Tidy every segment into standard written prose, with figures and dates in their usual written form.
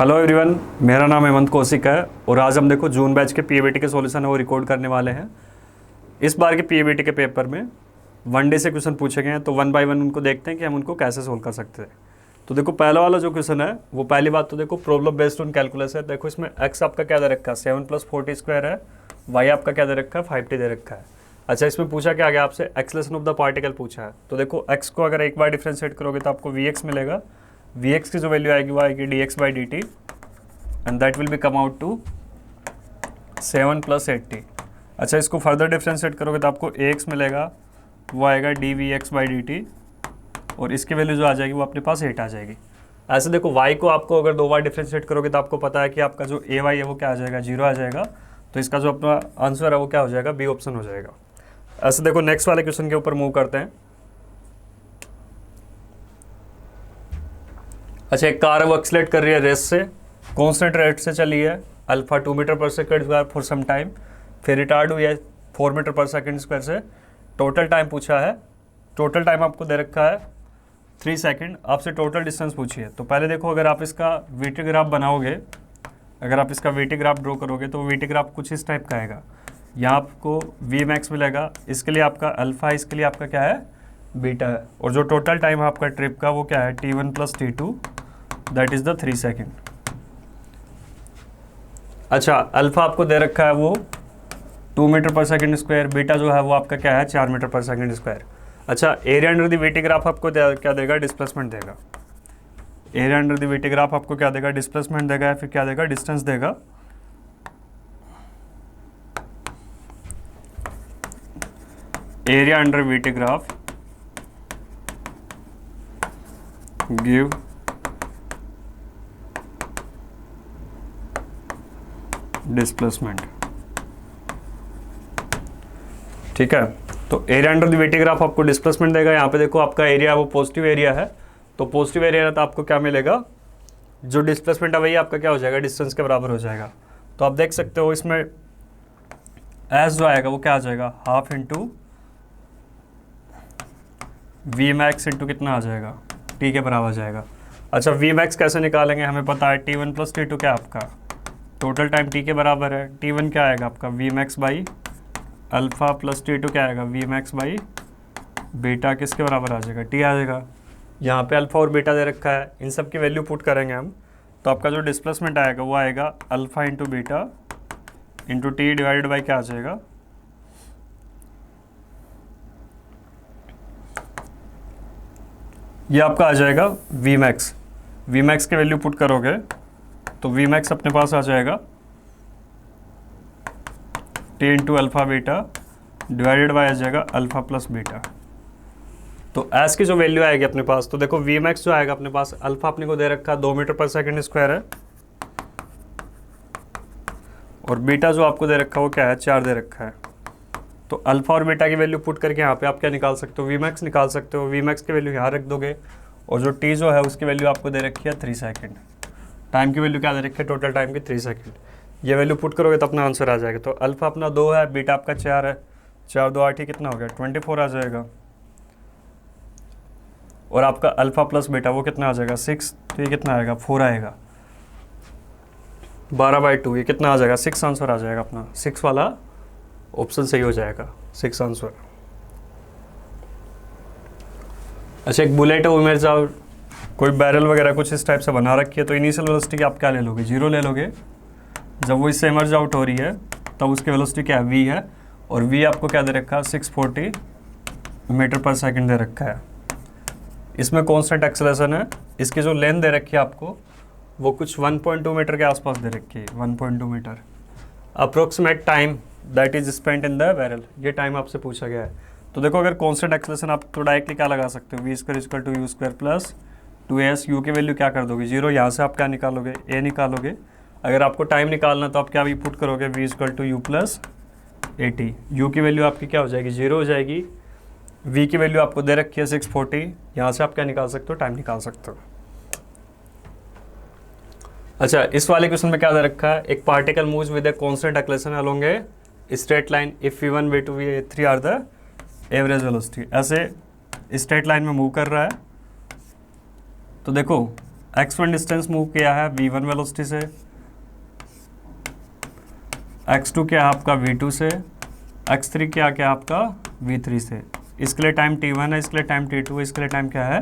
Hello everyone, मेरा नाम हेमंत कौशिक है और आज हम देखो जून बैच के पीएबीटी के सॉल्यूशन है वो रिकॉर्ड करने वाले हैं। इस बार के पीएबीटी के पेपर में वन डे से क्वेश्चन पूछे गए हैं, तो वन बाय वन उनको देखते हैं कि हम उनको कैसे सोल्व कर सकते हैं। तो देखो पहला वाला जो क्वेश्चन है वो पहली बात तो देखो प्रॉब्लम बेस्ड ऑन कैलकुलस है। देखो इसमें एक्स आपका क्या दे रखा है 7 + 40 स्क्वायर है, वाई आपका क्या दे रखा है 5t दे रखा है। अच्छा, इसमें पूछा क्या गया आपसे एक्सलेशन ऑफ द पार्टिकल पूछा है। तो देखो एक्स को अगर एक बार डिफ्रेंशिएट करोगे तो आपको वी एक्स मिलेगा, वी एक्स की जो वैल्यू आएगी वो आएगी D x by D T and that will be come out to 7 + 80। अच्छा, इसको फर्दर डिफ्रेंशिएट करोगे तो आपको ax मिलेगा, वो आएगा dvx/dt और इसकी वैल्यू जो आ जाएगी वो अपने पास 8 आ जाएगी। ऐसे देखो y को आपको अगर 2 बार डिफ्रेंशिएट करोगे तो आपको पता है कि आपका जो ay है वो क्या आ जाएगा 0 आ जाएगा। तो इसका जो अपना आंसर है वो क्या हो जाएगा बी ऑप्शन हो जाएगा। ऐसे देखो नेक्स्ट वाले क्वेश्चन के ऊपर मूव करते हैं। अच्छा, एक कार वो एक्सलेट कर रही है रेस से, कॉन्स्टेंट रेट से चली है, alpha 2 metre per second for some time, फिर रिटार्ड हुई है 4 मीटर/सेकंड से। टोटल टाइम पूछा है, टोटल टाइम आपको दे रखा है 3 सेकंड, आपसे टोटल डिस्टेंस पूछी है। तो पहले देखो अगर आप इसका वीटी ग्राफ बनाओगे, अगर आप इसका वीटी ग्राफ ड्रॉ करोगे तो वीटी ग्राफ कुछ इस टाइप का आएगा। यहाँ आपको वी मैक्स मिलेगा, इसके लिए आपका अल्फा, इसके लिए आपका क्या है बीटा है, और जो टोटल टाइम है आपका ट्रिप का वो क्या है T1 + T2 that is the 3 second. अच्छा, अल्फा आपको दे रखा है वो 2 मीटर/सेकंड, बीटा जो है वो आपका क्या है 4 मीटर/सेकंड। अच्छा, area under the VT graph आपको क्या देगा डिस्प्लेसमेंट देगा। Area under the VT graph आपको क्या देगा डिस्प्लेसमेंट देगा, या फिर क्या देगा डिस्टेंस देगा। Area under VT graph give displacement. ठीक है, तो area under the VT graph आपको डिस्प्लेसमेंट देगा। यहाँ पे देखो आपका एरिया वो पॉजिटिव एरिया है, तो पॉजिटिव एरिया है तो आपको क्या मिलेगा, जो डिस्प्लेसमेंट है वही आपका क्या हो जाएगा डिस्टेंस के बराबर हो जाएगा। तो आप देख सकते हो इसमें एस जो आएगा वो क्या आ जाएगा half into V max into कितना आ जाएगा टी के बराबर आ जाएगा। अच्छा, वी मैक्स कैसे निकालेंगे, हमें पता है T1 + T2 क्या आपका टोटल टाइम टी के बराबर है। T1 क्या आएगा आपका we max by alpha + T2 क्या आएगा वी मैक्स बाई बीटा, किसके बराबर आ जाएगा टी आ जाएगा। यहाँ पे अल्फ़ा और बीटा दे रखा है, इन सब की वैल्यू पुट करेंगे हम, तो आपका जो डिस्प्लेसमेंट आएगा वो आएगा alpha into beta into T divided by क्या आ जाएगा ये आपका आ जाएगा वी मैक्स। वी मैक्स की वैल्यू पुट करोगे तो वी मैक्स अपने पास आ जाएगा T into alpha beta divided by आ जाएगा अल्फ़ा + बीटा। तो एस की जो वैल्यू आएगी अपने पास, तो देखो वी मैक्स जो आएगा अपने पास, अल्फ़ा अपने को दे रखा है 2 मीटर/सेकंड है, और बीटा जो आपको दे रखा है वो क्या है 4 दे रखा है। तो अल्फ़ा और बीटा की वैल्यू पुट करके यहाँ पे आप क्या निकाल सकते हो वी मैक्स निकाल सकते हो। वी मैक्स की वैल्यू यहाँ रख दोगे, और जो टी जो है उसकी वैल्यू आपको दे रखी है 3 सेकेंड, टाइम की वैल्यू क्या दे रखी है टोटल टाइम की 3 सेकेंड। ये वैल्यू पुट करोगे तो अपना आंसर आ जाएगा। तो अल्फ़ा अपना 2 है, बीटा आपका 4 है, 4 2 8 ही कितना हो गया 24 आ जाएगा, और आपका अल्फ़ा + बीटा वो कितना आ जाएगा 6, तो ये कितना आएगा 4 आएगा, 12/2 ये कितना आ जाएगा 6 आंसर आ जाएगा अपना। 6 वाला ऑप्शन सही हो जाएगा, 6 आंसर। अच्छा, एक बुलेट है वो मेरे साथ कोई बैरल वगैरह कुछ इस टाइप से बना रखी है, तो इनिशियल वेलोसिटी आप क्या ले लोगे 0 ले लोगे। जब वो इससे इमर्ज आउट हो रही है तब उसकी वेलोसिटी क्या है v है, और v आपको क्या दे रखा है 640 मीटर/सेकंड दे रखा है। इसमें कॉन्स्टेंट एक्सेलरेशन है, इसकी जो लेंथ दे रखी है आपको वो कुछ 1.2 मीटर के आसपास दे रखी है, 1.2 metre. Approximate time that is spent in the barrel, ये टाइम आपसे पूछा गया है। तो देखो अगर कॉन्स्टेंट एक्सेलरेशन आप तो डायरेक्टली क्या लगा सकते हो v² = u² + 2s, u की वैल्यू क्या कर दोगे 0, यहाँ से आप क्या निकालोगे a निकालोगे। अगर आपको टाइम निकालना तो आप क्या भी पुट करोगे v = u + at, u की वैल्यू आपकी क्या हो जाएगी 0 हो जाएगी, v की वैल्यू आपको दे रखी है 640, यहाँ से आप क्या निकाल सकते हो टाइम निकाल सकते हो। अच्छा, इस वाले क्वेश्चन में क्या दे रखा है, एक particle moves with a constant acceleration along a straight line if v1 v2 v3 are the average velocity. ऐसे स्ट्रेट लाइन में मूव कर रहा है, तो देखो x1 डिस्टेंस मूव किया है v1 वेलोसिटी से, x2 क्या है आपका v2 से, x3 क्या क्या आपका v3 से। इसके लिए टाइम t1 है, इसके लिए टाइम t2 है, इसके लिए टाइम क्या है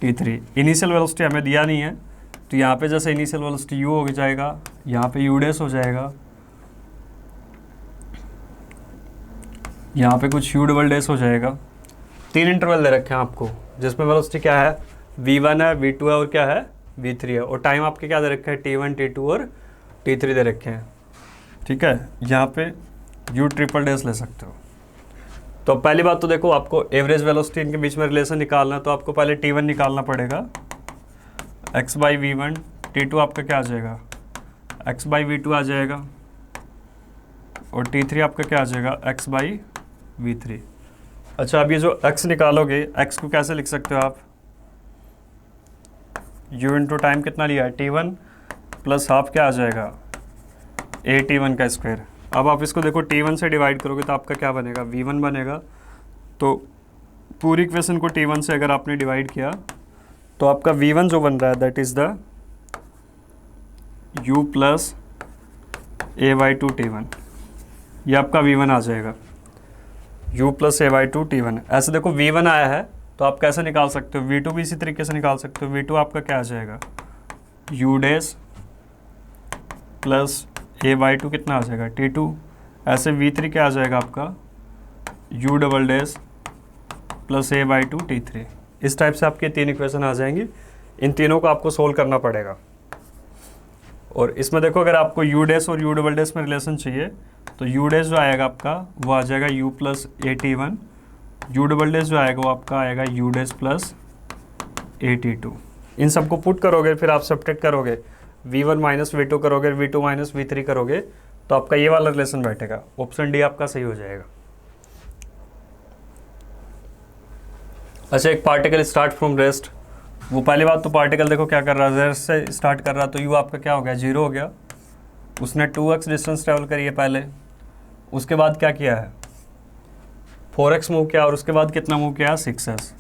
t3। इनिशियल वेलोसिटी हमें दिया नहीं है, तो यहाँ पे जैसे इनिशियल वेलोसिटी u हो जाएगा, यहाँ पे u डैश हो जाएगा, यहाँ पे कुछ u डबल डैश हो जाएगा। 3 इंटरवल दे रखे हैं आपको, जिसमें वेलोसिटी क्या है v1 है, v2 है और क्या है v3 है, और टाइम आपके क्या दे रखे हैं t1 t2 और t3 दे रखे हैं। ठीक है, यहाँ पे u ट्रिपल डैश ले सकते हो। तो पहली बात तो देखो, आपको एवरेज वेलोसिटी इनके बीच में रिलेशन निकालना है, तो आपको पहले t1 निकालना पड़ेगा, x बाई v1, t2 आपका क्या आ जाएगा x बाई v2 आ जाएगा, और t3 आपका क्या आ जाएगा x बाई v3। अच्छा, अब ये जो x निकालोगे, x को कैसे लिख सकते हो आप, u इंटू टाइम कितना लिया है t1 प्लस हाफ क्या आ जाएगा a t1 का स्क्वायर। अब आप इसको देखो t1 से डिवाइड करोगे तो आपका क्या बनेगा v1 बनेगा। तो पूरी इक्वेशन को t1 से अगर आपने डिवाइड किया तो आपका v1 जो बन रहा है that is the u plus a by two t1, ये आपका v1 आ जाएगा, u plus a by two t1। ऐसे देखो v1 आया है तो आप कैसे निकाल सकते हो, v2 भी इसी तरीके से निकाल सकते हो। v2 आपका क्या आ जाएगा u dash plus a by two कितना आ जाएगा t2। ऐसे v3 क्या आ जाएगा आपका u double dash plus a by two t3। इस टाइप से आपके 3 इक्वेशन आ जाएंगी। इन तीनों को आपको सोल्व करना पड़ेगा। और इसमें देखो, अगर आपको u डैश और u डबल डैश में रिलेशन चाहिए तो u डैश जो आएगा आपका वो आ जाएगा u plus a t1, u double dash जो आएगा वो आपका आएगा u dash plus a t2। इन सबको पुट करोगे, फिर आप सब्ट्रैक्ट करोगे, v1 माइनस v2 करोगे, v2 माइनस v3 करोगे, तो आपका ये वाला रिलेशन बैठेगा। ऑप्शन डी आपका सही हो जाएगा। अच्छा, एक पार्टिकल स्टार्ट फ्रॉम रेस्ट, वो पहली बात तो पार्टिकल देखो क्या कर रहा है, रेस्ट से स्टार्ट कर रहा है, तो u आपका क्या हो गया 0 हो गया। उसने 2x डिस्टेंस ट्रेवल करी है पहले, उसके बाद क्या किया है 4x मूव किया, और उसके बाद कितना मूव किया 6x।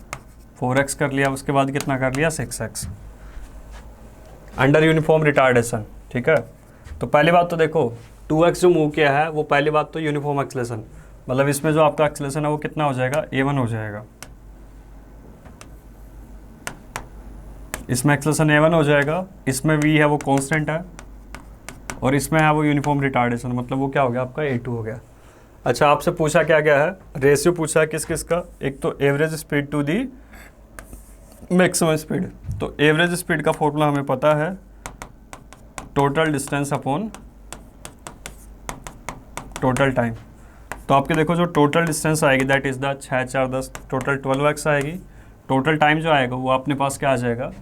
4x कर लिया, उसके बाद कितना कर लिया 6x, अंडर यूनिफॉर्म रिटार्डेशन। ठीक है, तो पहली बात तो देखो 2x जो मूव किया है वो पहली बात तो यूनिफॉर्म एक्सेलेरेशन, मतलब इसमें जो आपका एक्सेलेरेशन है वो कितना हो जाएगा a1 हो जाएगा, इसमें एक्सेलेरेशन a1 हो जाएगा, इसमें v है वो कांस्टेंट है, और इसमें है वो यूनिफॉर्म रिटार्डेशन, मतलब वो क्या हो गया आपका a2 हो गया। अच्छा, आपसे पूछा क्या गया है, रेशियो पूछा है किस किस का, एक तो average speed to the maximum speed. तो एवरेज स्पीड का फॉर्मूला हमें पता है total distance upon total time. तो आपके देखो जो टोटल डिस्टेंस आएगी that is the 6 4 10 total 12x आएगी। टोटल टाइम जो आएगा वो अपने पास क्या आ जाएगा,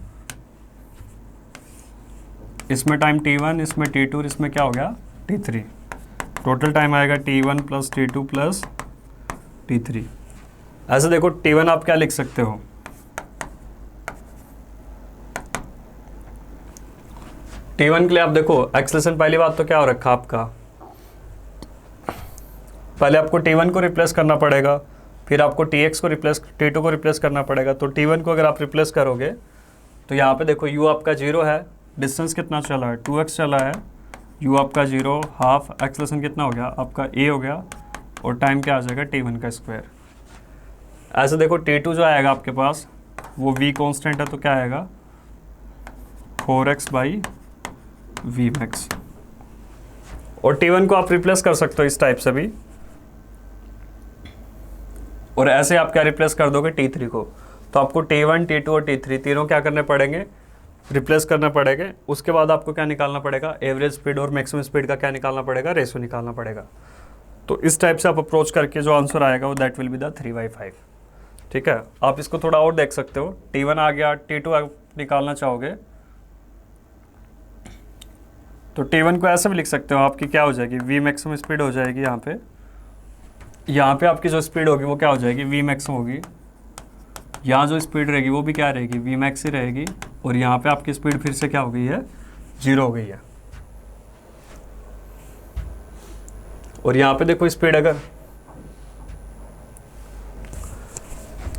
इसमें टाइम t1, इसमें t2 और इसमें क्या हो गया t3। टोटल टाइम आएगा t1 plus t2 plus t3। ऐसे देखो t1 आप क्या लिख सकते हो, t1 के लिए आप देखो एक्सेलेरेशन पहली बात तो क्या हो रखा आपका, पहले आपको t1 को रिप्लेस करना पड़ेगा, फिर आपको tx को रिप्लेस t2 को रिप्लेस करना पड़ेगा। तो t1 को अगर आप रिप्लेस करोगे तो यहाँ पे देखो u आपका 0 है, डिस्टेंस कितना चला है 2x चला है, u आपका 0, हाफ एक्सेलेरेशन कितना हो गया आपका a हो गया, और टाइम क्या आ जाएगा t1 का स्क्वायर। ऐसे देखो t2 जो आएगा आपके पास वो v कांस्टेंट है, तो क्या आएगा 4x बाई वी मैक्स। और t1 को आप रिप्लेस कर सकते हो इस टाइप से भी, और ऐसे आप क्या रिप्लेस कर दोगे t3 को, तो आपको t1 t2 और t3 तीनों क्या करने पड़ेंगे रिप्लेस करना पड़ेगा। उसके बाद आपको क्या निकालना पड़ेगा, एवरेज स्पीड और मैक्सिमम स्पीड का क्या निकालना पड़ेगा, रेशियो निकालना पड़ेगा। तो इस टाइप से आप अप्रोच करके जो आंसर आएगा वो दैट विल बी द 3/5। ठीक है, आप इसको थोड़ा और देख सकते हो, t1 आ गया, t2 आप निकालना चाहोगे तो t1 को ऐसे भी लिख सकते हो, आपकी क्या हो जाएगी v मैक्सिमम स्पीड हो जाएगी, यहाँ पे आपकी जो स्पीड होगी वो क्या हो जाएगी v मैक्स होगी, यहाँ जो स्पीड रहेगी वो भी क्या रहेगी v मैक्स ही रहेगी, और यहाँ पे आपकी स्पीड फिर से क्या हो गई है 0 हो गई है। और यहाँ पे देखो स्पीड अगर,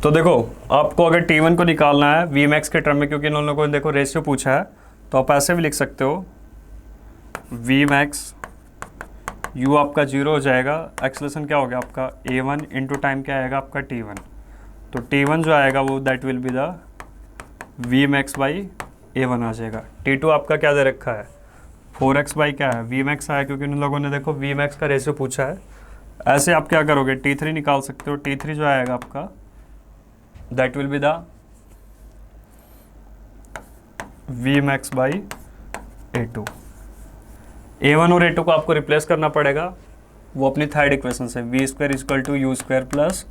तो देखो आपको अगर T1 को निकालना है वी मैक्स के टर्म में, क्योंकि इन लोगों को देखो रेशियो पूछा है, तो आप ऐसे भी लिख सकते हो वी मैक्स u आपका 0 हो जाएगा, एक्सेलरेशन क्या हो गया आपका a1 इंटू टाइम क्या आएगा आपका T1, तो T1 जो आएगा वो that will be the V max by a1 आ जाएगा। T2 आपका क्या दे रखा है 4x बाई क्या है वी मैक्स आया, क्योंकि उन लोगों ने देखो वी मैक्स का रेशियो पूछा है। ऐसे आप क्या करोगे T3 निकाल सकते हो, T3 जो आएगा आपका that will be the V max by a2। a1 और a2 को आपको रिप्लेस करना पड़ेगा, वो अपनी थर्ड इक्वेशन से V square equal to U square plus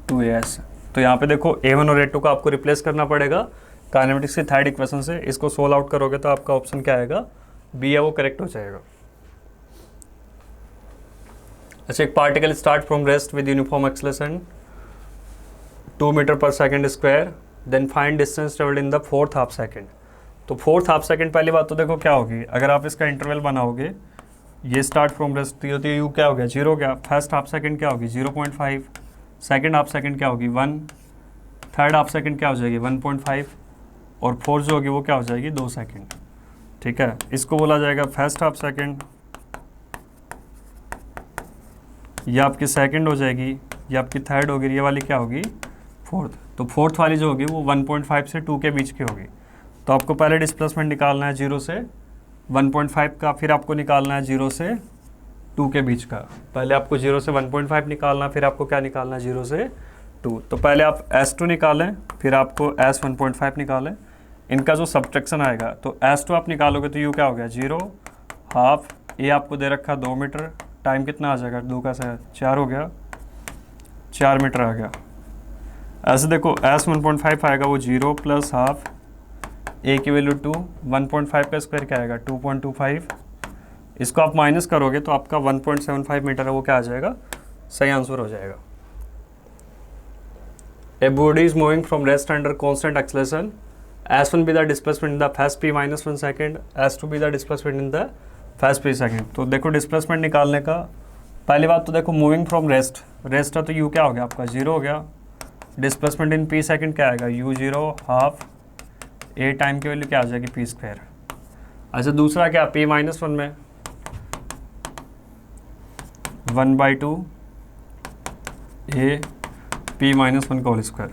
2as। तो यहाँ पे देखो a1 और a2 को आपको रिप्लेस करना पड़ेगा काइनेमेटिक्स की थर्ड इक्वेशन से। इसको सोल्व आउट करोगे तो आपका ऑप्शन क्या आएगा बी है, वो करेक्ट हो जाएगा। अच्छा, एक particle start from rest with uniform acceleration 2 metre per second square, then find distance travelled in the fourth half second. तो फोर्थ हाफ सेकेंड पहली बात तो देखो क्या होगी, अगर आप इसका इंटरवल बनाओगे, ये स्टार्ट फ्रॉम रेस्ट तो यू क्या हो गया 0 हो गया, फर्स्ट हाफ सेकेंड क्या होगी 0.5, सेकेंड हाफ सेकेंड क्या होगी 1, थर्ड हाफ सेकेंड क्या हो जाएगी 1.5, और फोर्थ जो होगी वो क्या हो जाएगी 2 सेकेंड। ठीक है, इसको बोला जाएगा फर्स्ट हाफ सेकेंड, ये आपकी सेकेंड हो जाएगी, ये आपकी थर्ड होगी, ये वाली क्या होगी फोर्थ। तो फोर्थ वाली जो होगी वो 1.5 से 2 के बीच की होगी। तो आपको पहले डिस्प्लेसमेंट निकालना है 0 से 1.5 का, फिर आपको निकालना है 0 से 2 के बीच का। पहले आपको 0 से 1.5 निकालना, फिर आपको क्या निकालना है 0 से 2। तो पहले आप S2 निकालें, फिर आपको S1.5 निकालें, इनका जो सब्ट्रैक्शन आएगा तो S2 आप निकालोगे तो यू क्या हो गया 0 हाफ, ये आपको दे रखा 2 मीटर, टाइम कितना आ जाएगा 2 का 4 हो गया, 4 मीटर आ गया। ऐसे देखो S1.5 आएगा वो 0 प्लस हाफ, ए की वैल्यू 2, 1.5 का स्क्वायर क्या आएगा 2.25, इसको आप माइनस करोगे तो आपका 1.75 मीटर है वो क्या आ जाएगा, सही आंसर हो जाएगा। A body is moving from rest under constant acceleration, S1 be the displacement in the first p minus 1 second, S2 be the displacement in the first p second. तो देखो डिस्प्लेसमेंट निकालने का पहली बात तो देखो मूविंग फ्रॉम रेस्ट है तो u क्या हो गया आपका 0 हो गया, डिस्प्लेसमेंट इन p सेकेंड क्या आएगा u0 हाफ, ए टाइम की वैल्यू क्या आ जाएगी p स्क्वायर। अच्छा, दूसरा क्या p माइनस 1 में 1/2 ए p माइनस 1 का होल स्क्वायर।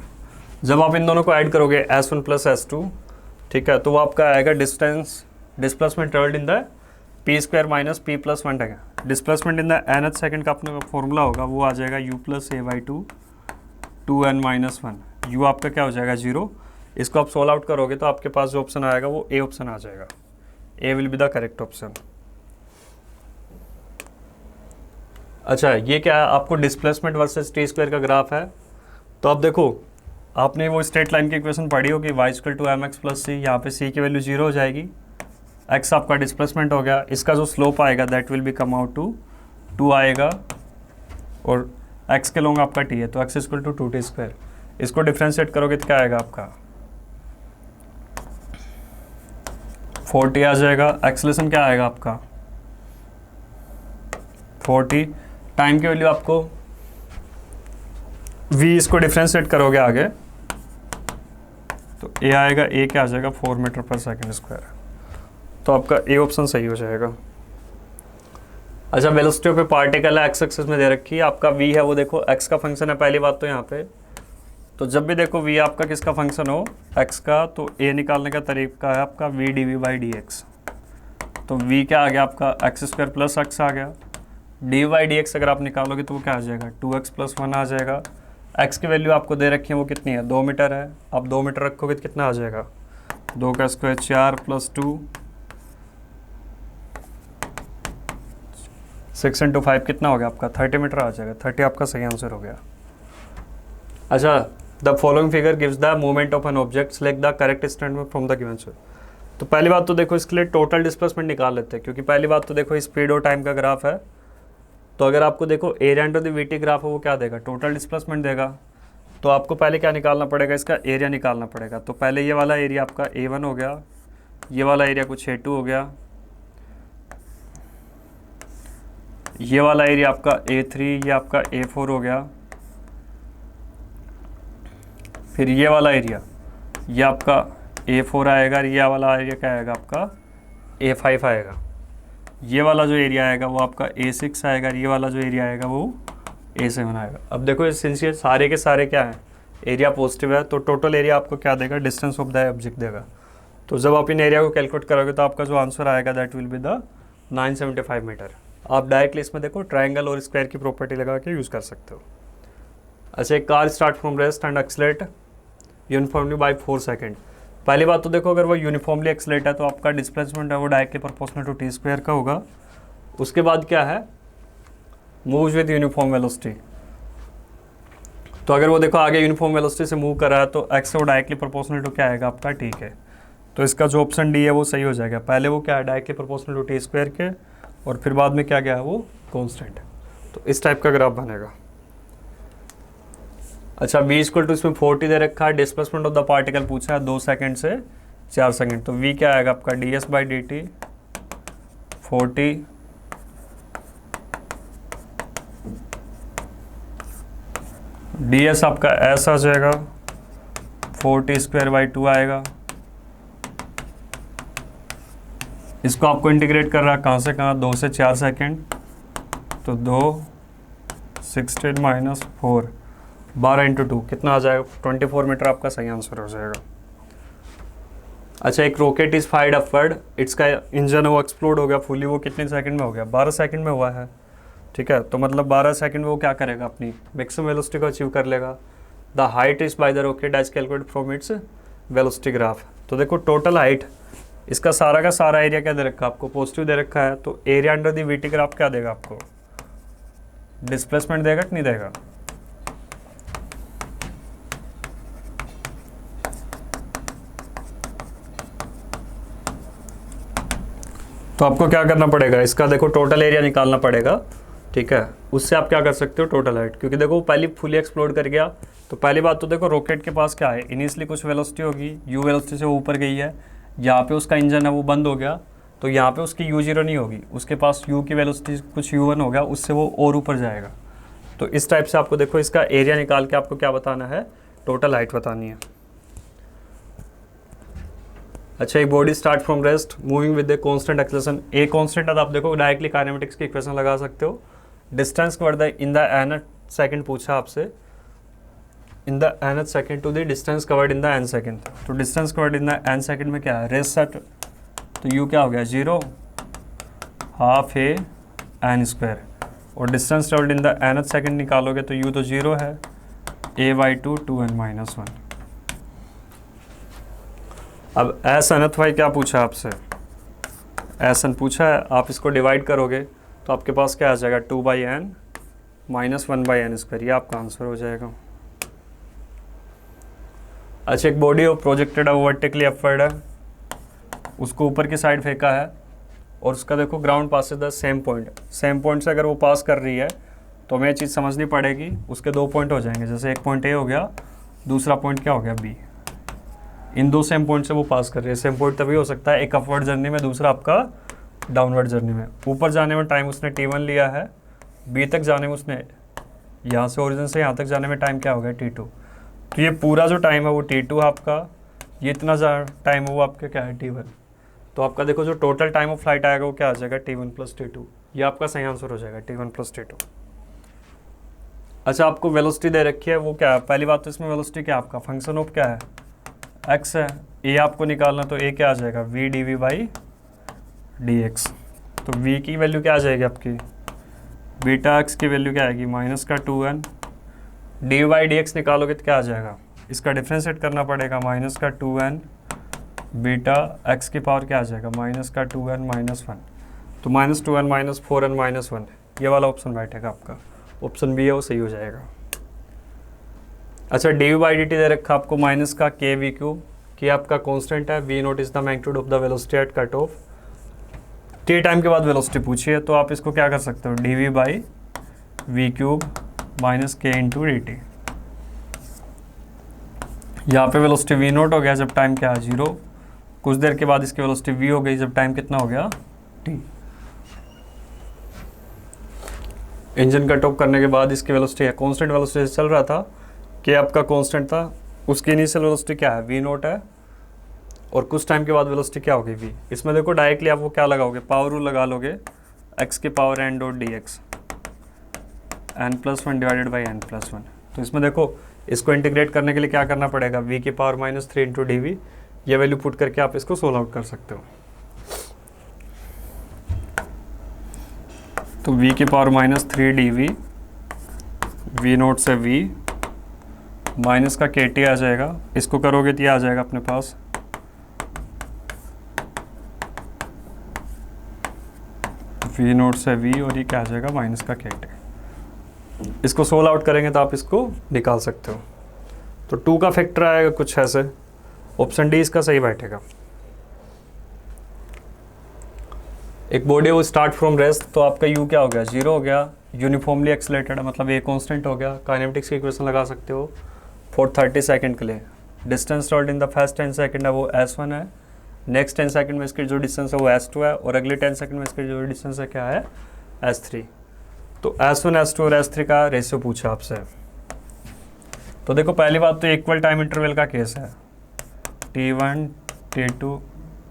जब आप इन दोनों को ऐड करोगे S1 प्लस S2, ठीक है, तो वो आपका आएगा displacement travelled in the p square minus p plus 1 है। Displacement in the nth second का अपना फॉर्मूला होगा वो आ जाएगा u plus a/2 2n minus 1, u आपका क्या हो जाएगा 0। इसको आप सोल्व आउट करोगे तो आपके पास जो ऑप्शन आएगा वो ए ऑप्शन आ जाएगा, A will be the correct option. अच्छा, ये क्या है आपको डिस्प्लेसमेंट वर्सेस टी स्क्वायर का ग्राफ है। तो अब देखो आपने वो स्ट्रेट लाइन की इक्वेशन पढ़ी होगी y=mx प्लस सी, यहाँ पे c की वैल्यू 0 हो जाएगी, x आपका डिस्प्लेसमेंट हो गया, इसका जो स्लोप आएगा that will be come out to 2 आएगा, और x के लॉन्ग आपका t है तो x=2t²। इसको डिफ्रेंशिएट करोगे तो क्या आएगा आपका 40 आ जाएगा। एक्सेलरेशन क्या आएगा आपका 40, टाइम की वैल्यू आपको v, इसको डिफ्रेंशिएट करोगे आगे तो a आएगा, a क्या आ जाएगा 4 मीटर पर सेकेंड स्क्वायर। तो आपका ए ऑप्शन सही हो जाएगा। अच्छा, वेलोसिटी पे पार्टिकल है, एक्स एक्सिस में दे रखी है, आपका v है वो देखो x का फंक्शन है पहली बात तो यहाँ पे। तो जब भी देखो v आपका किसका फंक्शन हो x का, तो a निकालने का तरीका है आपका v dv/dx। तो v क्या आ गया आपका x² प्लस x आ गया, dv/dx अगर आप निकालोगे तो वो क्या आ जाएगा 2x प्लस 1 आ जाएगा। x की वैल्यू आपको दे रखी है वो कितनी है 2 मीटर है, आप 2 मीटर रखोगे तो कितना आ जाएगा 2 का स्क्वायर 4 प्लस 2 6 × 5 कितना हो गया आपका 30 मीटर आ जाएगा, 30 आपका सही आंसर हो गया। अच्छा, the following figure gives the movement of an object, select the correct statement from the given answer. तो पहली बात तो देखो इसके लिए टोटल डिस्प्लेसमेंट निकाल लेते हैं, क्योंकि पहली बात तो देखो स्पीड और टाइम का ग्राफ है। तो अगर आपको देखो area into the VT graph है वो क्या देगा टोटल डिस्प्लेसमेंट देगा। तो आपको पहले क्या निकालना पड़ेगा, इसका एरिया निकालना पड़ेगा। तो पहले ये वाला एरिया आपका A1 हो गया, ये वाला एरिया कुछ A2 हो गया, ये वाला एरिया आपका A3, ये आपका A4 हो गया, फिर ये वाला एरिया, ये आपका A4 आएगा, ये वाला एरिया क्या आएगा आपका A5 आएगा, ये वाला जो एरिया आएगा वो आपका A6 आएगा, ये वाला जो एरिया आएगा वो A7 आएगा। अब देखो सिंस ये सारे के सारे क्या हैं, एरिया पॉजिटिव है, तो टोटल एरिया आपको क्या देगा, डिस्टेंस ऑफ द ऑब्जेक्ट देगा। तो जब आप इन एरिया को कैलकुलेट करोगे तो आपका जो आंसर आएगा that will be the 975 metre. आप डायरेक्टली इसमें देखो ट्राइंगल और स्क्वायर की प्रॉपर्टी लगा के यूज़ कर सकते हो। अच्छा, एक car start from rest and accelerate uniformly by 4 second. पहली बात तो देखो, अगर वो यूनिफॉर्मली एक्सलेट है तो आपका डिस्प्लेसमेंट है वो directly proportional to T square का होगा। उसके बाद क्या है, मूव्स विद यूनिफॉर्म वेलोसिटी। तो अगर वो देखो आगे यूनिफॉर्म वेलोसिटी से मूव कर रहा है तो एक्स वो डायरेक्टली प्रोपोर्शनल टू क्या आएगा आपका, ठीक है। तो इसका जो ऑप्शन डी है वो सही हो जाएगा। पहले वो क्या है, directly proportional to T square के, और फिर बाद में क्या गया है वो कांस्टेंट। तो इस टाइप का ग्राफ बनेगा। अच्छा, v इक्वल टू इसमें 40 दे रखा है, डिस्प्लेसमेंट ऑफ द पार्टिकल पूछा है 2 सेकंड से 4 सेकंड। तो v क्या आएगा आपका ds by D T 40 ds आपका s आ जाएगा 40 स्क्वायर बाई 2 आएगा। इसको आपको इंटीग्रेट कर रहा है कहाँ से कहाँ, 2 से 4 सेकंड, तो 2 16 माइनस 4 12 इंटू 2 कितना आ जाएगा, 24 मीटर आपका सही आंसर हो जाएगा। अच्छा, एक रॉकेट इज फायर्ड अपवर्ड, इसका इंजन वो एक्सप्लोड हो गया फुली, वो कितने सेकंड में हो गया, 12 सेकंड में हुआ है, ठीक है। तो मतलब 12 सेकंड में वो क्या करेगा, अपनी मैक्सिमम वेलोसिटी को अचीव कर लेगा। The height is by the rocket as calculated from its velocity graph. तो देखो टोटल हाइट, इसका सारा का सारा एरिया क्या दे रखा है आपको, पॉजिटिव दे रखा है। तो area under the VT graph क्या देगा आपको, डिस्प्लेसमेंट देगा कि नहीं देगा। तो आपको क्या करना पड़ेगा, इसका देखो टोटल एरिया निकालना पड़ेगा, ठीक है। उससे आप क्या कर सकते हो, टोटल हाइट, क्योंकि देखो पहले फुली एक्सप्लोड कर गया। तो पहली बात तो देखो रॉकेट के पास क्या है, इनिशियली कुछ वेलोसिटी होगी, यू वेलोसिटी से वो ऊपर गई है, यहाँ पे उसका इंजन है वो बंद हो गया, तो यहाँ पे उसकी u0 नहीं होगी, उसके पास u की वेलोसिटी कुछ u1 हो गया, उससे वो और ऊपर जाएगा। तो इस टाइप से आपको देखो इसका एरिया निकाल के आपको क्या बताना है, टोटल हाइट बतानी है। अच्छा, एक body start from rest moving with the constant acceleration, a constant है तो आप देखो डायरेक्टली काइनेमेटिक्स की इक्वेशन लगा सकते हो। Distance covered in the nth second पूछा आपसे, in the nth second to the distance covered in the n second. तो distance covered in the n second में क्या है, रेस्ट सेट, तो u क्या हो गया 0 हाफ a n स्क्वायर, और distance travelled in the nth second निकालोगे तो u तो 0 है, a बाई 2 2n माइनस 1। अब एस nth वाई क्या पूछा आपसे, एस एन पूछा है, आप इसको डिवाइड करोगे तो आपके पास क्या आ जाएगा 2 by N minus 1 by N square, ये आपका आंसर हो जाएगा। अच्छा, एक बॉडी ऑफ प्रोजेक्टेड है, वर्टिकली अपवर्ड है, उसको ऊपर की साइड फेंका है, और उसका देखो ground pass the same point, same point से अगर वो पास कर रही है तो हमें चीज़ समझनी पड़ेगी, उसके 2 पॉइंट हो जाएंगे, जैसे एक पॉइंट ए हो गया, दूसरा पॉइंट क्या हो गया बी। इन 2 सेम पॉइंट से वो पास कर रही है। सेम पॉइंट तभी हो सकता है, एक अपवर्ड जर्नी में, दूसरा आपका डाउनवर्ड जर्नी में। ऊपर जाने में टाइम उसने t1 लिया है, बी तक जाने में उसने यहाँ से ओरिजिन से यहाँ तक जाने में टाइम क्या हो गया t2। तो ये पूरा जो टाइम है वो t2 है आपका, ये इतना टाइम है वो आपका क्या है t1। तो आपका देखो जो टोटल टाइम ऑफ फ्लाइट आएगा वो क्या आ जाएगा t1 प्लस t2, ये आपका सही आंसर हो जाएगा t1 प्लस t2। अच्छा, आपको वेलोसिटी दे रखी है, वो क्या है, पहली बात तो इसमें वेलोसिटी क्या है आपका, फंक्शन ऑफ क्या है x है, ए आपको निकालना, तो ए क्या आ जाएगा v dv बाई dx। तो v की वैल्यू क्या आ जाएगी आपकी, बीटा x की वैल्यू क्या आएगी माइनस का 2n, D by D x निकालोगे तो क्या आ जाएगा, इसका डिफ्रेंशिएट करना पड़ेगा, माइनस का 2n बीटा x की पावर क्या आ जाएगा माइनस का 2n माइनस 1। तो minus 2n minus 4n minus 1, ये वाला ऑप्शन बैठेगा आपका, ऑप्शन बी है वो सही हो जाएगा। अच्छा, डी बाई डी टी दे रखा आपको माइनस का के वी क्यूब, कि आपका कांस्टेंट है, V nought is the magnitude of the velocity at cut off, T time के बाद वेलोसिटी पूछी है, तो आप इसको क्या कर सकते हो, D V by V cube minus K into D T. यहाँ पे वेलोसिटी वी नोट हो गया जब टाइम क्या है 0, कुछ देर के बाद इसकी वेलोसिटी वी हो गई जब टाइम कितना हो गया t। इंजन कट ऑफ करने के बाद इसकी वेलोसिटी है, कांस्टेंट वेलोसिटी से चल रहा था, कि आपका कांस्टेंट था, उसकी इनिशियल वेलोसिटी क्या है, वी नोट है, और कुछ टाइम के बाद वेलोसिटी क्या होगी वी। इसमें देखो डायरेक्टली आप वो क्या लगाओगे, पावर रूल लगा लोगे, एक्स की power N dot D X n+1 divided by n+1। तो इसमें देखो इसको इंटीग्रेट करने के लिए क्या करना पड़ेगा, v की पावर -3 इंटू डी वी, ये वैल्यू पुट करके आप इसको सोल्व आउट कर सकते हो। तो v की power -3 D V, V nought से v माइनस का के टी आ जाएगा, इसको करोगे तो ये आ जाएगा अपने पास v नोट से v, और ये क्या आ जाएगा माइनस का के टी। इसको सोल्व आउट करेंगे तो आप इसको निकाल सकते हो। तो 2 का फैक्टर आएगा कुछ ऐसे, ऑप्शन डी इसका सही बैठेगा। एक बॉडी वो स्टार्ट फ्रॉम रेस्ट, तो आपका u क्या हो गया, 0 हो गया, यूनिफॉर्मली एक्सलेटेड है, मतलब ये कांस्टेंट हो गया। काइनेमेटिक्स की इक्वेशन लगा सकते हो फॉर 30 सेकंड के लिए। Distance travelled in the first 10 second है वो s1 है, नेक्स्ट 10 सेकंड में इसकी जो डिस्टेंस है वो s2 है, और अगले 10 सेकंड में इसकी जो डिस्टेंस है क्या है, s3। तो s1, s2 और s3 का रेशियो पूछा आपसे। तो देखो पहली बात तो इक्वल टाइम इंटरवल का केस है, t1 t2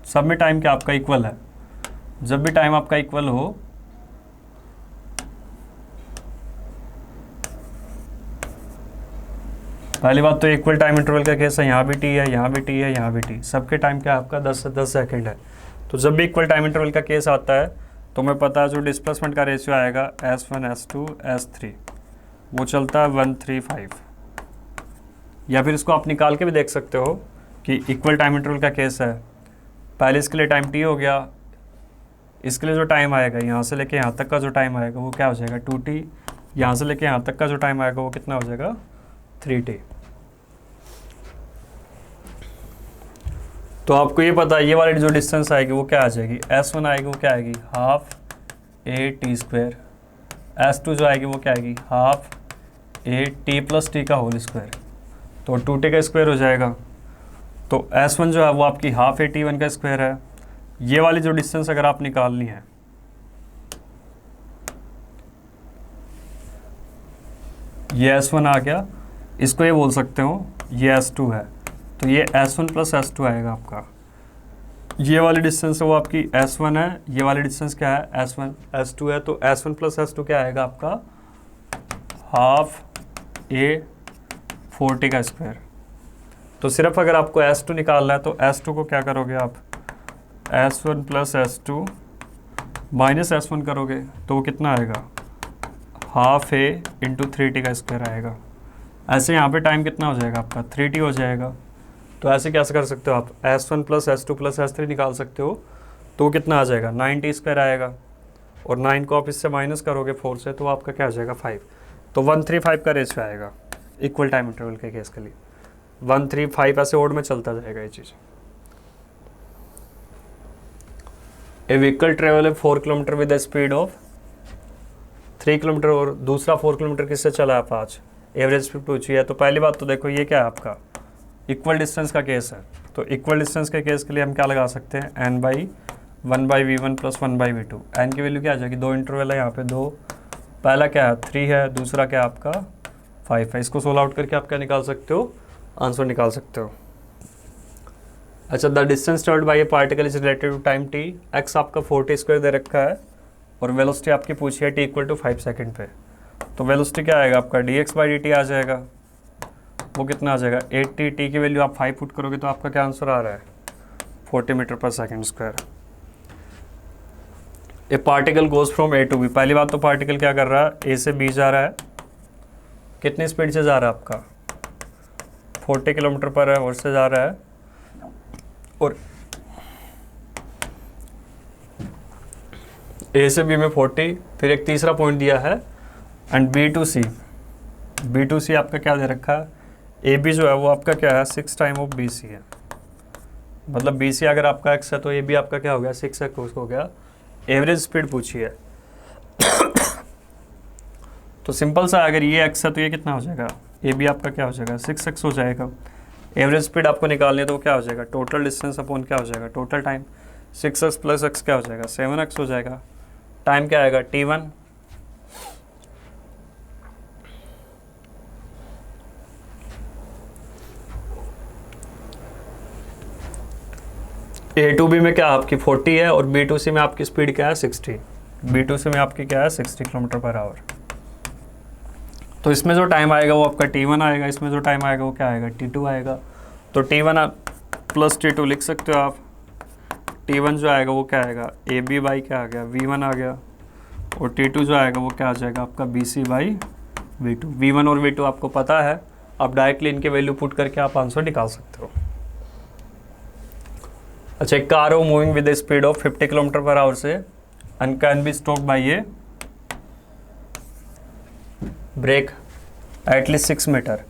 सब में टाइम क्या आपका इक्वल है। जब भी टाइम आपका इक्वल हो पहली बात तो इक्वल टाइम इंटरवल का केस है, यहाँ भी t है, यहाँ भी t है, यहाँ भी t, सबके टाइम क्या आपका 10 से 10 सेकंड है। तो जब भी इक्वल टाइम इंटरवल का केस आता है तो हमें पता है जो डिस्प्लेसमेंट का रेशियो आएगा s1 s2 s3 वो चलता है 1:3:5। या फिर इसको आप निकाल के भी देख सकते हो कि इक्वल टाइम इंटरवल का केस है, पहले इसके लिए टाइम t हो गया, इसके लिए जो टाइम आएगा यहाँ से लेके यहाँ तक का जो टाइम आएगा वो क्या हो जाएगा 2t, यहाँ से लेके यहाँ तक का जो टाइम आएगा वो कितना हो जाएगा 3t। तो आपको ये पता है ये वाली जो डिस्टेंस आएगी वो क्या आ जाएगी, s1 आएगी वो क्या आएगी half A T square, s2 जो आएगी वो क्या आएगी half A T plus T का होल स्क्वायर, तो 2t का स्क्वायर हो जाएगा। तो s1 जो है वो आपकी हाफ ए टी वन का स्क्वायर है। ये वाली जो डिस्टेंस अगर आप निकालनी है, ये s1 आ गया, इसको ये बोल सकते हो ये s2 है, तो ये s1 प्लस s2 आएगा आपका। ये वाली डिस्टेंस है वो आपकी s1 है, ये वाली डिस्टेंस क्या है s1 s2 है, तो s1 प्लस s2 क्या आएगा आपका हाफ ए 40 का स्क्वायर। तो सिर्फ अगर आपको s2 निकालना है तो s2 को क्या करोगे आप s1 plus s2 minus s1 करोगे तो वो कितना आएगा हाफ ए इंटू 3t का स्क्वायर आएगा। ऐसे यहाँ पे टाइम कितना हो जाएगा आपका 3t हो जाएगा। तो ऐसे कैसे कर सकते हो आप s1 plus s2 plus s3 निकाल सकते हो, तो वो कितना आ जाएगा 9t स्क्वायर आएगा, और 9 को आप इससे माइनस करोगे 4 से तो आपका क्या आ जाएगा 5। तो 1:3:5 का रेशियो आएगा इक्वल टाइम इंटरवल के केस के लिए। 1:3:5 ऐसे ओड में चलता जाएगा ये चीज़। A vehicle travel 4 kilometre with the speed of 3 kilometre, और दूसरा 4 किलोमीटर किससे चला है 5, एवरेज स्पीड पूछी है। तो पहली बात तो देखो ये क्या है आपका इक्वल डिस्टेंस का केस है, तो इक्वल डिस्टेंस के केस के लिए हम क्या लगा सकते हैं n/1/v1 प्लस 1/v2। n की वैल्यू क्या आ जाएगी, 2 इंटरवल है यहाँ पे 2, पहला क्या है 3 है, दूसरा क्या आपका 5 है। इसको सोल्व आउट करके आप क्या निकाल सकते हो, आंसर निकाल सकते हो। अच्छा, the distance travelled by a particle is related to time t, x आपका 40 स्क्वायर दे रखा है, और वेलोसिटी आपकी पूछी है t = 5 सेकंड पे। तो वेलोसिटी क्या आएगा आपका dx/dt आ जाएगा, वो कितना आ जाएगा 80, t की वैल्यू आप 5 पुट करोगे तो आपका क्या आंसर आ रहा है 40 मीटर पर second square. A particle goes from A to B, पहली बात तो पार्टिकल क्या कर रहा है ए से बी जा रहा है, कितनी स्पीड से जा रहा है आपका 40 किलोमीटर पर आवर से जा रहा है, और ए से बी में 40, फिर एक तीसरा पॉइंट दिया है एंड बी टू सी आपका क्या दे रखा है, ए बी जो है वो आपका क्या है 6 टाइम ऑफ बी सी है, मतलब बी सी अगर आपका x है तो ए बी आपका क्या हो गया 6x हो गया। एवरेज स्पीड पूछी है तो सिंपल सा अगर ये x है तो ये कितना हो जाएगा ए बी आपका क्या हो जाएगा 6x हो जाएगा। एवरेज स्पीड आपको निकालनी है तो क्या हो जाएगा टोटल डिस्टेंस अपॉन क्या हो जाएगा total time, 6x plus x क्या हो जाएगा 7x हो जाएगा। टाइम क्या आएगा t1, A2B में क्या आपकी 40 है और B2C में आपकी स्पीड क्या है 60। B2C में आपकी क्या है 60 किलोमीटर पर आवर। तो इसमें जो टाइम आएगा वो आपका T1 आएगा, इसमें जो टाइम आएगा वो क्या आएगा T2 आएगा। तो T1 प्लस T2 लिख सकते हो आप। T1 जो आएगा वो क्या आएगा AB बाई क्या आ गया V1 आ गया, और T2 जो आएगा वो क्या आ जाएगा आपका BC बाई V2। V1 और V2 आपको पता है, आप डायरेक्टली इनके वैल्यू पुट करके आप आंसर निकाल सकते हो। अच्छा, एक कार हो moving with speed of 50 kilometre per hour से and can be stopped by a brake at least 6 metre.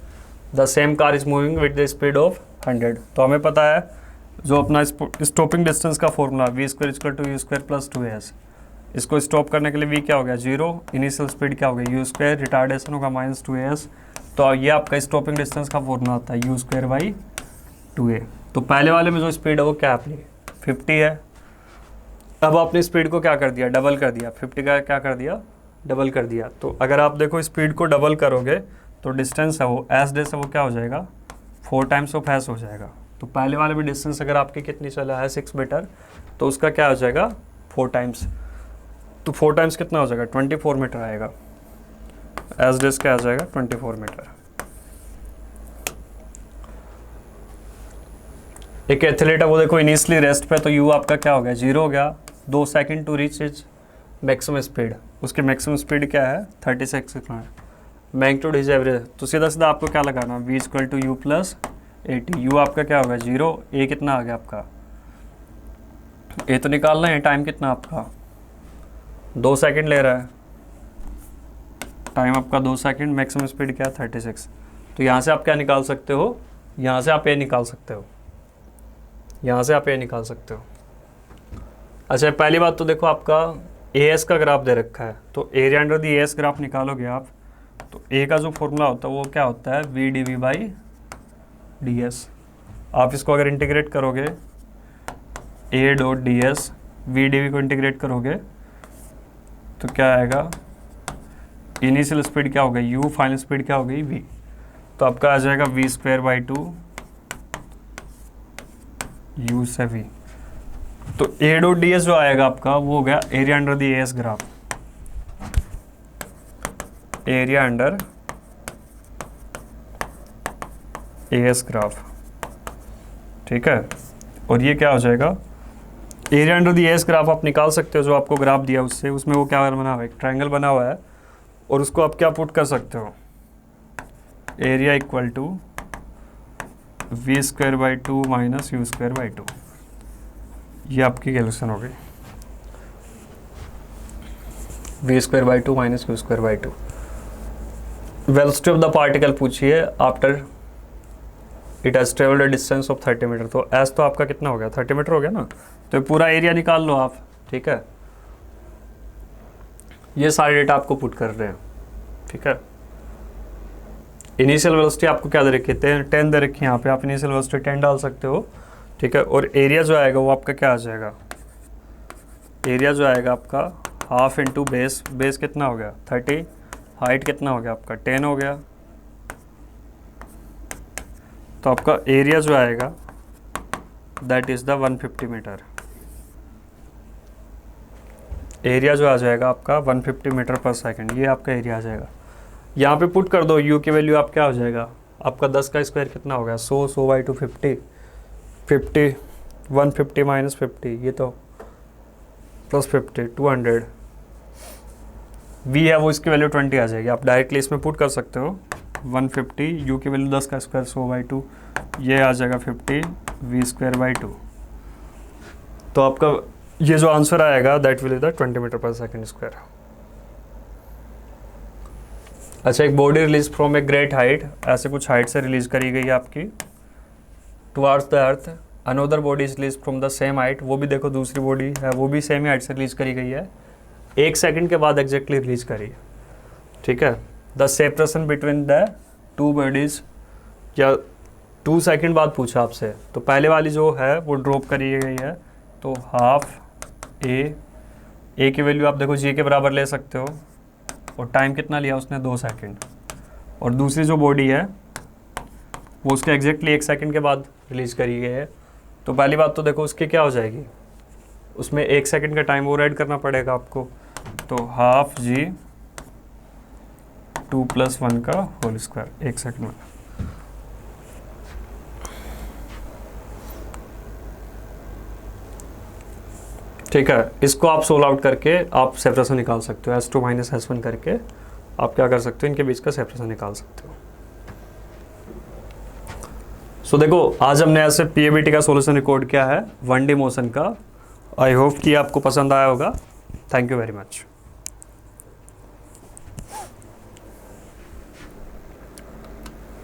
The same car is moving with the speed of 100। तो हमें पता है जो अपना स्टॉपिंग डिस्टेंस का formula V square equal to U square plus 2AS। इसको stop करने के लिए V क्या हो गया 0, इनिशियल स्पीड क्या हो गया U स्क्वायर, रिटार्डेशन होगा माइनस 2AS। तो ये आपका स्टॉपिंग डिस्टेंस का फॉर्मूला आता है U स्क्वायर बाई 2A। तो पहले वाले में जो स्पीड है वो क्या आपने 50 है। अब आपने स्पीड को क्या कर दिया डबल कर दिया, 50 का क्या कर दिया डबल कर दिया। तो अगर आप देखो स्पीड को डबल करोगे तो डिस्टेंस है वो एस डेस है वो क्या हो जाएगा 4 टाइम्स ऑफ एस हो जाएगा। तो पहले वाले में डिस्टेंस अगर आपकी कितनी चला है 6 मीटर, तो उसका क्या हो जाएगा 4 टाइम्स। तो 4 टाइम्स कितना हो जाएगा 24 मीटर आएगा। एस डेस क्या आ जाएगा 24 मीटर। एक एथलीट है वो देखो इनिशियली रेस्ट पे, तो यू आपका क्या हो गया 0 हो गया, 2 second to reach is maximum speed. उसकी मैक्सिमम स्पीड क्या है 36 किलोमीटर। मैग्नीट्यूड इज एवरेज, तो सीधा सीधा आपको क्या लगाना V equal to U plus 80। U आपका क्या होगा 0, ए कितना आ गया आपका ए तो निकालना है, टाइम कितना आपका 2 सेकंड ले रहा है, टाइम आपका 2 सेकंड, मैक्सिमम स्पीड क्या है 36। तो यहाँ से आप क्या निकाल सकते हो, यहाँ से आप ए निकाल सकते हो, यहाँ से आप ए निकाल सकते हो। अच्छा, पहली बात तो देखो आपका AS का ग्राफ दे रखा है, तो area under the AS graph निकालोगे आप, तो ए का जो फॉर्मूला होता है वो क्या होता है VdV बाई DS। आप इसको अगर इंटीग्रेट करोगे A डॉट DS VdV को इंटीग्रेट करोगे तो क्या आएगा, इनिशियल स्पीड क्या हो गई U, फाइनल स्पीड क्या हो गई V। तो आपका आ जाएगा V स्क्वायर बाई 2 U से V। तो A डॉट DS जो आएगा आपका वो हो गया area under the AS graph, area under AS graph, ठीक है। और ये क्या हो जाएगा area under the AS graph आप निकाल सकते हो, जो आपको ग्राफ दिया उससे, उसमें वो क्या बना हुआ है एक ट्रायंगल बना हुआ है, और उसको आप क्या पुट कर सकते हो area equal to V square by 2 minus U square by 2। ये आपकी कैलकुलेशन हो गई V square by 2 minus U square by 2। Velocity of the particle पूछिए after it has travelled a distance of 30 metre. तो S तो आपका कितना हो गया 30 मीटर हो गया ना, तो पूरा एरिया निकाल लो आप, ठीक है। ये सारे डेटा आपको पुट कर रहे हैं, ठीक है। इनिशियल वेलोसिटी आपको क्या दे रखी है 10 दे रखी है, यहाँ पे आप इनिशियल वेलोसिटी 10 डाल सकते हो, ठीक है। और एरिया जो आएगा वो आपका क्या आ जाएगा, एरिया जो आएगा आपका हाफ इंटू बेस, बेस कितना हो गया 30, हाइट कितना हो गया आपका 10 हो गया। तो आपका एरिया जो आएगा that is the 150 metre. Area जो आ जाएगा आपका 150 मीटर पर सेकंड, ये आपका एरिया आ जाएगा। यहाँ पे पुट कर दो यू की वैल्यू, आप क्या हो जाएगा आपका 10 का स्क्वायर कितना हो गया 100 बाई 2 50 150 माइनस 50, ये तो प्लस 50 200। वी है वो इसकी वैल्यू 20 आ जाएगी, आप डायरेक्टली इसमें पुट कर सकते हो 150, यू की वैल्यू 10 का स्क्वायर 100 बाई 2, ये आ जाएगा 50 V स्क्वायर बाई 2। तो आपका ये जो आंसर आएगा that will is the 20 metre पर सेकंड स्क्वायर। अच्छा, एक body release from a great height, ऐसे कुछ हाइट से रिलीज करी गई है आपकी towards the earth. Another body is release from the same height, वो भी देखो दूसरी बॉडी है वो भी सेम हाइट से रिलीज करी गई है, 1 सेकंड के बाद एग्जैक्टली रिलीज करी है, ठीक है। The separation between the two bodies, या 2 सेकंड बाद पूछा आपसे, तो पहले वाली जो है वो ड्रॉप करी गई है, तो हाफ ए की वैल्यू आप देखो जी के बराबर ले सकते हो, और टाइम कितना लिया उसने 2 सेकंड। और दूसरी जो बॉडी है वो उसके एग्जैक्टली 1 सेकंड के बाद रिलीज करी गई है, तो पहली बात तो देखो उसकी क्या हो जाएगी, उसमें 1 सेकंड का टाइम और ऐड करना पड़ेगा आपको, तो हाफ जी 2+1 का होल स्क्वायर 1 सेकंड में। ठीक है, इसको आप सोल्व आउट करके आप सेपरेशन निकाल सकते हो, S2 - S1 करके आप क्या कर सकते हो, इनके बीच का सेपरेशन निकाल सकते हो। सो देखो आज हमने ऐसे पीएबीटी का सॉल्यूशन रिकॉर्ड किया है 1D मोशन का। आई होप कि आपको पसंद आया होगा। Thank you very much.